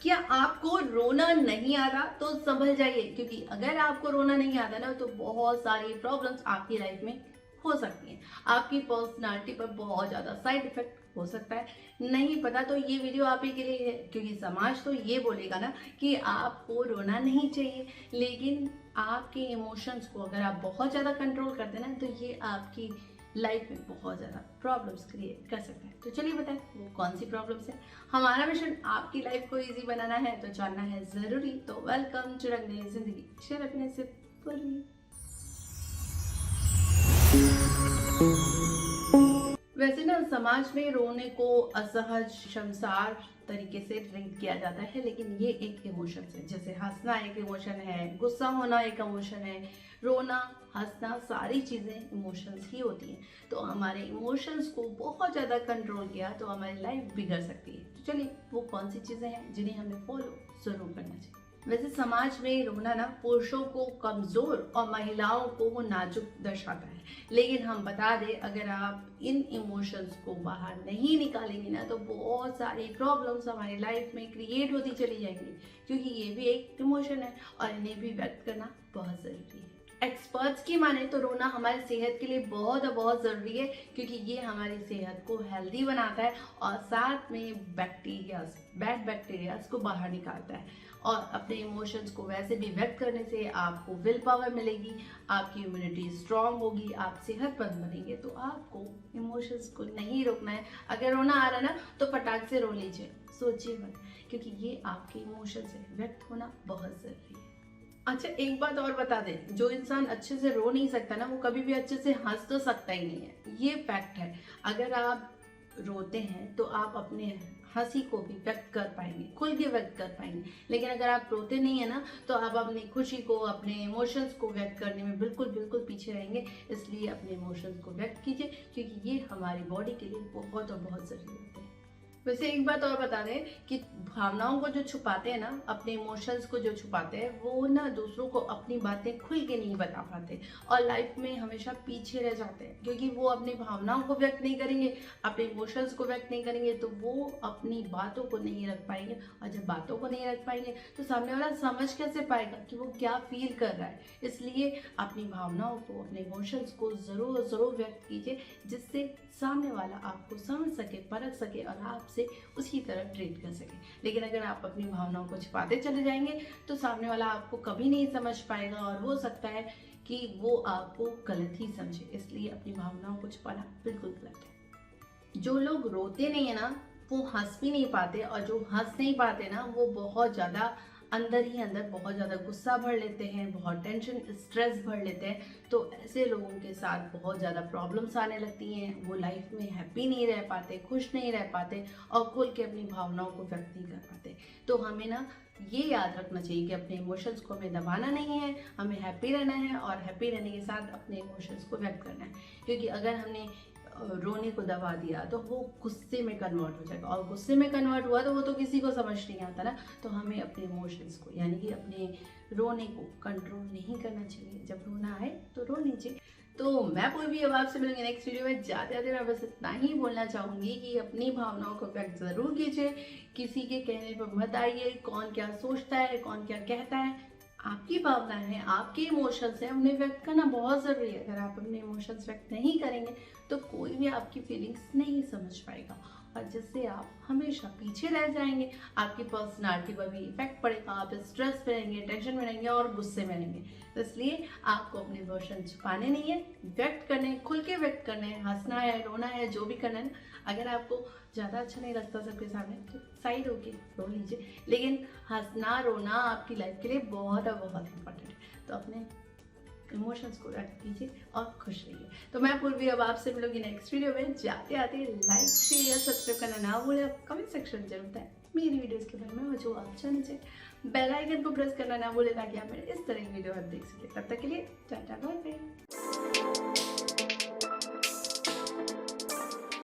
क्या आपको रोना नहीं आता तो संभल जाइए, क्योंकि अगर आपको रोना नहीं आता ना तो बहुत सारी प्रॉब्लम्स आपकी लाइफ में हो सकती हैं। आपकी पर्सनालिटी पर बहुत ज़्यादा साइड इफेक्ट हो सकता है। नहीं पता तो ये वीडियो आप ही के लिए है, क्योंकि समाज तो ये बोलेगा ना कि आपको रोना नहीं चाहिए, लेकिन आपके इमोशंस को अगर आप बहुत ज़्यादा कंट्रोल करते हैं ना तो ये आपकी लाइफ में बहुत ज़्यादा प्रॉब्लम्स क्रिएट कर सकता है। तो चलिए बताएं वो कौन सी प्रॉब्लम्स है। हमारा मिशन आपकी लाइफ को इजी बनाना है, तो जानना है ज़रूरी। तो वेलकम टू रंग नई जिंदगी, शेयर अपने से बोलिए। वैसे ना समाज में रोने को असहज, शर्मसार तरीके से ट्रीट किया जाता है, लेकिन ये एक इमोशन है। जैसे हंसना एक इमोशन है, गुस्सा होना एक इमोशन है, रोना, हंसना, सारी चीज़ें इमोशंस ही होती हैं। तो हमारे इमोशंस को बहुत ज़्यादा कंट्रोल किया तो हमारी लाइफ बिगड़ सकती है। तो चलिए वो कौन सी चीज़ें हैं जिन्हें हमें फॉलो ज़रूर करना चाहिए। वैसे समाज में रोना ना पुरुषों को कमजोर और महिलाओं को वो नाजुक दर्शाता है, लेकिन हम बता दें अगर आप इन इमोशंस को बाहर नहीं निकालेंगे ना तो बहुत सारी प्रॉब्लम्स हमारी लाइफ में क्रिएट होती चली जाएंगी, क्योंकि ये भी एक इमोशन है और इन्हें भी व्यक्त करना बहुत ज़रूरी है। एक्सपर्ट्स की माने तो रोना हमारी सेहत के लिए बहुत ज़रूरी है, क्योंकि ये हमारी सेहत को हेल्दी बनाता है और साथ में बैक्टीरियाज, बैड बैक्टीरियाज को बाहर निकालता है। और अपने इमोशंस को वैसे भी व्यक्त करने से आपको विल पावर मिलेगी, आपकी इम्यूनिटी स्ट्रांग होगी, आप सेहतमंद बनेंगे। तो आपको इमोशंस को नहीं रोकना है। अगर रोना आ रहा है ना तो फटाक से रो लीजिए, सोचिए मत, क्योंकि ये आपके इमोशंस है, व्यक्त होना बहुत ज़रूरी है। अच्छा एक बात और बता दें, जो इंसान अच्छे से रो नहीं सकता ना वो कभी भी अच्छे से हंस तो सकता ही नहीं है, ये फैक्ट है। अगर आप रोते हैं तो आप अपने हंसी को भी व्यक्त कर पाएंगे, खुल के व्यक्त कर पाएंगे, लेकिन अगर आप रोते नहीं है ना तो आप अपनी खुशी को, अपने इमोशंस को व्यक्त करने में बिल्कुल पीछे रहेंगे। इसलिए अपने इमोशंस को व्यक्त कीजिए, क्योंकि ये हमारी बॉडी के लिए बहुत ज़रूरी होते हैं। वैसे एक बात और बता दें कि भावनाओं को जो छुपाते हैं ना, अपने इमोशंस को जो छुपाते हैं, वो ना दूसरों को अपनी बातें खुल के नहीं बता पाते और लाइफ में हमेशा पीछे रह जाते हैं, क्योंकि वो अपनी भावनाओं को व्यक्त नहीं करेंगे, अपने इमोशंस को व्यक्त नहीं करेंगे तो वो अपनी बातों को नहीं रख पाएंगे। और जब बातों को नहीं रख पाएंगे तो सामने वाला समझ कैसे पाएगा कि वो क्या फील कर रहा है। इसलिए अपनी भावनाओं को, अपने इमोशंस को ज़रूर व्यक्त कीजिए, जिससे सामने वाला आपको समझ सके, परख सके और आपसे उसी तरह ट्रीट कर सके। लेकिन अगर आप अपनी भावनाओं को छिपाते चले जाएंगे तो सामने वाला आपको कभी नहीं समझ पाएगा और हो सकता है कि वो आपको गलत ही समझे। इसलिए अपनी भावनाओं को छुपाना बिल्कुल गलत है। जो लोग रोते नहीं है ना वो हंस भी नहीं पाते, और जो हंस नहीं पाते ना वो बहुत ज़्यादा अंदर ही अंदर बहुत ज़्यादा गुस्सा भर लेते हैं, बहुत टेंशन, स्ट्रेस भर लेते हैं। तो ऐसे लोगों के साथ बहुत ज़्यादा प्रॉब्लम्स आने लगती हैं। वो लाइफ में हैप्पी नहीं रह पाते, खुश नहीं रह पाते और खुल के अपनी भावनाओं को व्यक्त नहीं कर पाते। तो हमें ना ये याद रखना चाहिए कि अपने इमोशंस को हमें दबाना नहीं है, हमें हैप्पी रहना है और हैप्पी रहने के साथ अपने इमोशंस को व्यक्त करना है। क्योंकि अगर हमने रोने को दबा दिया तो वो गुस्से में कन्वर्ट हो जाएगा, और गुस्से में कन्वर्ट हुआ तो वो तो किसी को समझ नहीं आता ना। तो हमें अपने इमोशंस को, यानी कि अपने रोने को कंट्रोल नहीं करना चाहिए। जब रोना आए तो रो लीजिए। तो मैं पूर्वी अब आपसे मिलूंगी नेक्स्ट वीडियो में। जाते जाते मैं बस इतना ही बोलना चाहूँगी कि अपनी भावनाओं को व्यक्त ज़रूर कीजिए, किसी के कहने पर मत आइए। कौन क्या सोचता है, कौन क्या कहता है, आपकी भावना है, आपके इमोशंस हैं, उन्हें व्यक्त करना बहुत ज़रूरी है। अगर आप अपने इमोशंस व्यक्त नहीं करेंगे तो कोई भी आपकी फीलिंग्स नहीं समझ पाएगा, और जिससे आप हमेशा पीछे रह जाएंगे। आपकी पर्सनालिटी पर भी इफेक्ट पड़ेगा, आप स्ट्रेस में रहेंगे, टेंशन में रहेंगे और गुस्से में रहेंगे। तो इसलिए आपको अपने इमोशन छुपाने नहीं है, व्यक्त करने हैं, खुल के व्यक्त करने हैं। हंसना है, रोना है, जो भी करना है ना। अगर आपको ज़्यादा अच्छा नहीं लगता सबके सामने तो साइड होके रो लीजिए, लेकिन हंसना, रोना आपकी लाइफ के लिए बहुत इंपॉर्टेंट है। तो अपने इमोशंस को व्यक्त कीजिए और खुश रहिए। तो मैं पूर्वी अब आपसे मिलूंगी नेक्स्ट वीडियो में। जाते आते लाइक, शेयर, सब्सक्राइब करना ना भूलें। कमेंट सेक्शन जरूर बताएं मेरी वीडियोस के बारे में, और जो आप चाहना चाहिए बेल आइकन को प्रेस करना ना भूलें, ताकि आप मेरे इस तरह की वीडियो आप देख सकें। तब तक के लिए टाटा, बाय बाय।